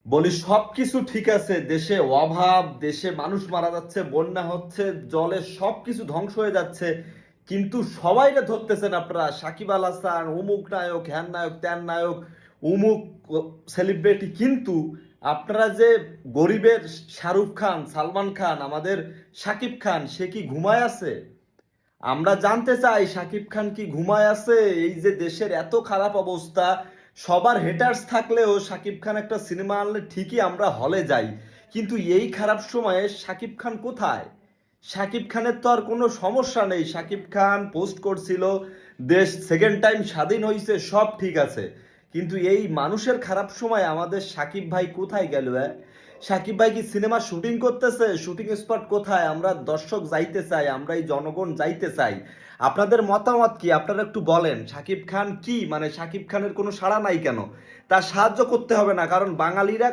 বলি সবকিছু ঠিক আছে, দেশে অভাব, দেশে মানুষ মারা যাচ্ছে, বন্যা হচ্ছে, জলে সবকিছু ধ্বংস হয়ে যাচ্ছে, কিন্তু সবাইকে ধরতেছেন আপনারা। সাকিব আল হাসান অমুক নায়ক, হ্যান নায়ক, ত্যান নায়ক, অমুক সেলিব্রিটি, কিন্তু আপনারা যে গরিবের শাহরুখ খান, সালমান খান, আমাদের সাকিব খান, সে কি ঘুমায় আছে? আমরা জানতে চাই শাকিব খান কি ঘুমায় আছে? এই যে দেশের এত খারাপ অবস্থা, সবার হেটার্স থাকলেও শাকিব খান একটা সিনেমা আনলে ঠিকই আমরা হলে যাই, কিন্তু এই খারাপ সময়ে শাকিব খান কোথায়? শাকিব খানের তো আর কোনো সমস্যা নেই। শাকিব খান পোস্ট করছিল দেশ সেকেন্ড টাইম স্বাধীন হয়েছে, সব ঠিক আছে, কিন্তু এই মানুষের খারাপ সময় আমাদের শাকিব ভাই কোথায় গেল? সাকিব ভাই কি সিনেমা শুটিং করতেছে? শুটিং স্পট কোথায়? আমরা দর্শক যাইতে চাই, আমরা এই জনগণ যাইতে চাই। আপনাদের মতামত কি? আপনারা একটু বলেন। সাকিব খান কি, মানে সাকিব খানের কোনো সাড়া নাই কেন? তার সাহায্য করতে হবে না, কারণ বাঙালিরা